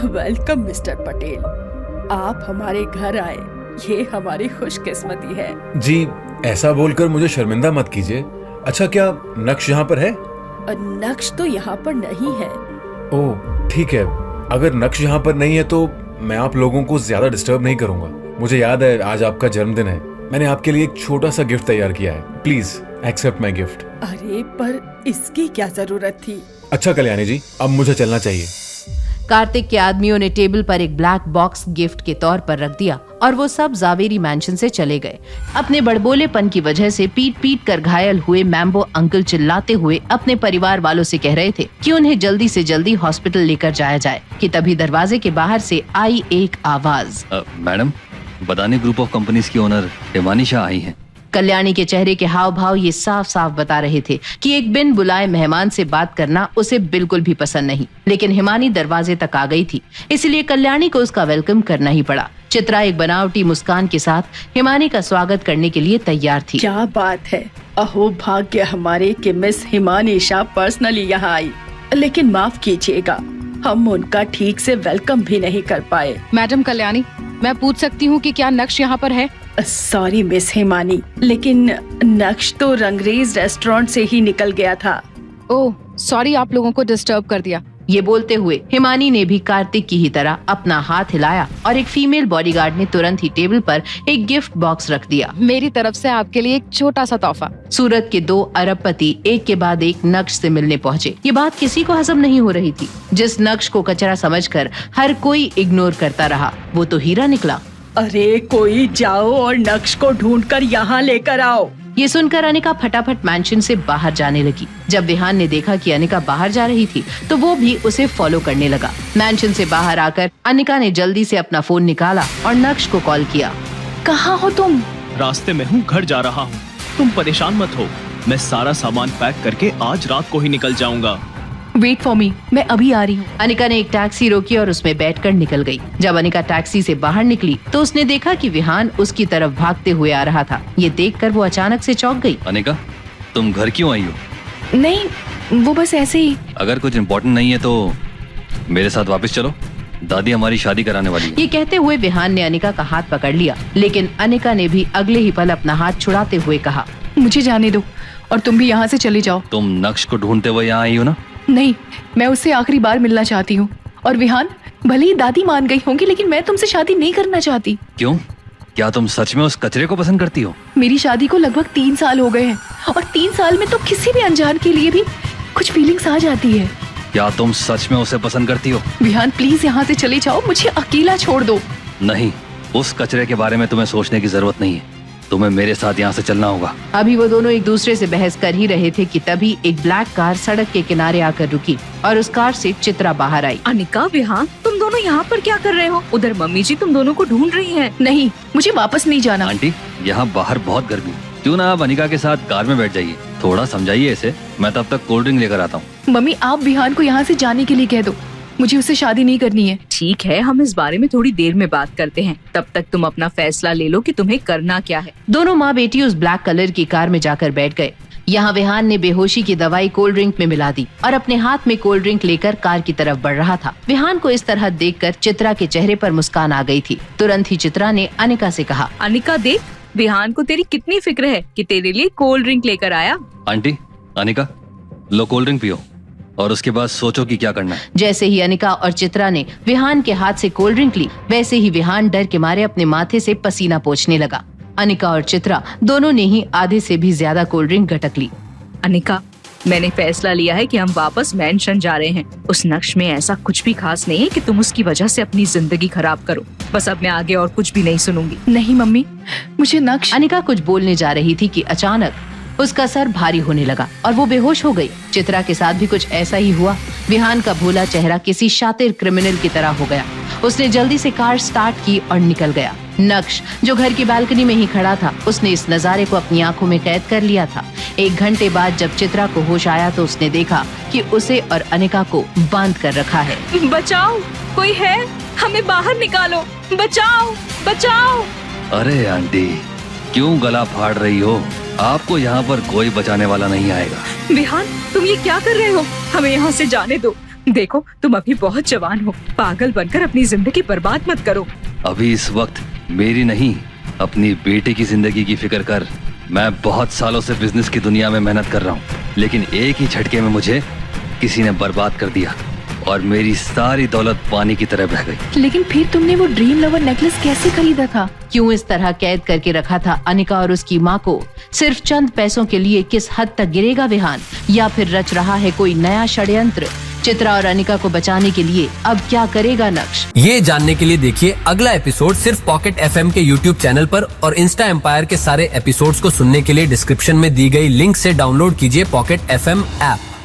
Welcome mister Patel, आप हमारे घर आए, ये हमारी खुशकिस्मती है। जी, ऐसा बोलकर मुझे शर्मिंदा मत कीजिए। अच्छा, क्या नक्श यहाँ पर है? नक्श तो यहाँ पर नहीं है। ओह ठीक है, अगर नक्श यहाँ पर नहीं है तो मैं आप लोगों को ज्यादा डिस्टर्ब नहीं करूंगा। मुझे याद है आज आपका जन्मदिन है, मैंने आपके लिए एक छोटा सा गिफ्ट तैयार किया है। Please accept my gift. अरे पर इसकी क्या जरूरत थी? अच्छा कल्याणी जी, अब मुझे चलना चाहिए। कार्तिक के आदमियों ने टेबल पर एक ब्लैक बॉक्स गिफ्ट के तौर पर रख दिया और वो सब जावेरी मैंशन से चले गए। अपने बड़बोलेपन की वजह से पीट पीट कर घायल हुए मैम्बो अंकल चिल्लाते हुए अपने परिवार वालों से कह रहे थे कि उन्हें जल्दी से जल्दी हॉस्पिटल लेकर जाया जाए कि तभी दरवाजे के बाहर से आई एक आवाज। Madam, Badani group of companies की ओनर हिमानी शाह आई हैं। कल्याणी के चेहरे के हाव भाव ये साफ साफ बता रहे थे कि एक बिन बुलाए मेहमान से बात करना उसे बिल्कुल भी पसंद नहीं, लेकिन हिमानी दरवाजे तक आ गई थी, इसलिए कल्याणी को उसका वेलकम करना ही पड़ा। चित्रा एक बनावटी मुस्कान के साथ हिमानी का स्वागत करने के लिए तैयार थी। क्या बात है, अहो भाग्य हमारे कि मिस हिमानी शाह पर्सनली यहाँ आई, लेकिन माफ कीजिएगा हम उनका ठीक से वेलकम भी नहीं कर पाए। मैडम कल्याणी, मैं पूछ सकती हूँ कि क्या नक्श यहाँ पर है? सॉरी मिस हिमानी, लेकिन नक्श तो रंगरेज रेस्टोरेंट से ही निकल गया था। ओह सॉरी, आप लोगों को डिस्टर्ब कर दिया। ये बोलते हुए हिमानी ने भी कार्तिक की ही तरह अपना हाथ हिलाया और एक फीमेल बॉडीगार्ड ने तुरंत ही टेबल पर एक गिफ्ट बॉक्स रख दिया। मेरी तरफ से आपके लिए एक छोटा सा तोहफा। सूरत के 2 अरबपति एक के बाद एक नक्श से मिलने पहुँचे। ये बात किसी को हजम नहीं हो रही थी। जिस नक्श को कचरा समझकर हर कोई इग्नोर करता रहा, वो तो हीरा निकला। अरे कोई जाओ और नक्श को ढूंढकर यहाँ लेकर आओ। ये सुनकर अनिका फटाफट मैंशन से बाहर जाने लगी। जब विहान ने देखा कि अनिका बाहर जा रही थी तो वो भी उसे फॉलो करने लगा। मैंशन से बाहर आकर अनिका ने जल्दी से अपना फोन निकाला और नक्श को कॉल किया। कहाँ हो तुम? रास्ते में हूँ, घर जा रहा हूँ। तुम परेशान मत हो, मैं सारा सामान पैक करके आज रात को ही निकल जाऊंगा। वेट फॉर मी, मैं अभी आ रही हूँ। अनिका ने एक टैक्सी रोकी और उसमें बैठकर निकल गई। जब अनिका टैक्सी से बाहर निकली तो उसने देखा कि विहान उसकी तरफ भागते हुए आ रहा था। ये देखकर वो अचानक से चौंक गई। अनिका, तुम घर क्यों आई हो? नहीं, वो बस ऐसे ही। अगर कुछ इम्पोर्टेंट नहीं है तो मेरे साथ वापस चलो, दादी हमारी शादी कराने वाली है। ये कहते हुए विहान ने अनिका का हाथ पकड़ लिया, लेकिन अनिका ने भी अगले ही पल अपना हाथ छुड़ाते हुए कहा, मुझे जाने दो और तुम भी यहाँ से चले जाओ। तुम नक्श को ढूंढते हुए यहाँ आई हो ना? नहीं, मैं उससे आखिरी बार मिलना चाहती हूँ। और विहान, भले ही दादी मान गई होंगी, लेकिन मैं तुमसे शादी नहीं करना चाहती। क्यों? क्या तुम सच में उस कचरे को पसंद करती हो? मेरी शादी को लगभग 3 साल हो गए हैं और 3 साल में तो किसी भी अनजान के लिए भी कुछ फीलिंग्स आ जाती है। क्या तुम सच में उसे पसंद करती हो? विहान प्लीज यहाँ से चले जाओ, मुझे अकेला छोड़ दो। नहीं, उस कचरे के बारे में तुम्हें सोचने की जरूरत नहीं है, तुम्हें मेरे साथ यहाँ से चलना होगा। अभी वो दोनों एक दूसरे से बहस कर ही रहे थे कि तभी एक ब्लैक कार सड़क के किनारे आकर रुकी और उस कार से चित्रा बाहर आई। अनिका, विहान, तुम दोनों यहाँ पर क्या कर रहे हो? उधर मम्मी जी तुम दोनों को ढूंढ रही हैं। नहीं, मुझे वापस नहीं जाना। आंटी, यहाँ बाहर बहुत गर्मी, क्यों ना आप अनिका के साथ कार में बैठ जाइए, थोड़ा समझाइए इसे, मैं तब तक कोल्ड ड्रिंक लेकर आता हूँ। मम्मी, आप विहान को यहाँ से जाने के लिए कह दो, मुझे उससे शादी नहीं करनी है। ठीक है, हम इस बारे में थोड़ी देर में बात करते हैं, तब तक तुम अपना फैसला ले लो कि तुम्हें करना क्या है। दोनों माँ बेटी उस ब्लैक कलर की कार में जाकर बैठ गए। यहाँ विहान ने बेहोशी की दवाई कोल्ड ड्रिंक में मिला दी और अपने हाथ में कोल्ड ड्रिंक लेकर कार की तरफ बढ़ रहा था। विहान को इस तरह देखकर चित्रा के चेहरे पर मुस्कान आ गई थी। तुरंत ही चित्रा ने अनिका से कहा, अनिका देख, विहान को तेरी कितनी फिक्र है कि तेरे लिए कोल्ड ड्रिंक लेकर आया। आंटी, अनिका, लो कोल्ड ड्रिंक पियो और उसके बाद सोचो कि क्या करना है। जैसे ही अनिका और चित्रा ने विहान के हाथ से कोल्ड ड्रिंक ली, वैसे ही विहान डर के मारे अपने माथे से पसीना पोंछने लगा। अनिका और चित्रा दोनों ने ही आधे से भी ज्यादा कोल्ड ड्रिंक गटक ली। अनिका, मैंने फैसला लिया है कि हम वापस मैंशन जा रहे हैं। उस नक्श में ऐसा कुछ भी खास नहीं है कि तुम उसकी वजह से अपनी जिंदगी खराब करो। बस अब मैं आगे और कुछ भी नहीं सुनूंगी। नहीं मम्मी, मुझे नक्श। अनिका कुछ बोलने जा रही थी कि अचानक उसका सर भारी होने लगा और वो बेहोश हो गई। चित्रा के साथ भी कुछ ऐसा ही हुआ। विहान का भोला चेहरा किसी शातिर क्रिमिनल की तरह हो गया। उसने जल्दी से कार स्टार्ट की और निकल गया। नक्श, जो घर की बालकनी में ही खड़ा था, उसने इस नजारे को अपनी आंखों में कैद कर लिया था। 1 घंटे बाद जब चित्रा को होश आया तो उसने देखा कि उसे और अनिका को बांध कर रखा है। बचाओ, कोई है, हमें बाहर निकालो, बचाओ, बचाओ। अरे आंटी, क्यों गला फाड़ रही हो? आपको यहाँ पर कोई बचाने वाला नहीं आएगा। विहान, तुम ये क्या कर रहे हो? हमें यहाँ से जाने दो, देखो तुम अभी बहुत जवान हो, पागल बनकर अपनी जिंदगी बर्बाद मत करो। अभी इस वक्त मेरी नहीं, अपनी बेटे की जिंदगी की फिक्र कर। मैं बहुत सालों से बिजनेस की दुनिया में मेहनत कर रहा हूँ, लेकिन एक ही झटके में मुझे किसी ने बर्बाद कर दिया और मेरी सारी दौलत पानी की तरह बह गई। लेकिन फिर तुमने वो ड्रीम लवर नेकलेस कैसे खरीदा था? क्यों इस तरह कैद करके रखा था अनिका और उसकी माँ को? सिर्फ चंद पैसों के लिए किस हद तक गिरेगा विहान, या फिर रच रहा है कोई नया षड्यंत्र? चित्रा और अनिका को बचाने के लिए अब क्या करेगा नक्श? ये जानने के लिए देखिए अगला एपिसोड सिर्फ पॉकेट FM के YouTube चैनल पर, और इंस्टा एम्पायर के सारे एपिसोड्स को सुनने के लिए डिस्क्रिप्शन में दी गई लिंक से डाउनलोड कीजिए पॉकेट FM ऐप।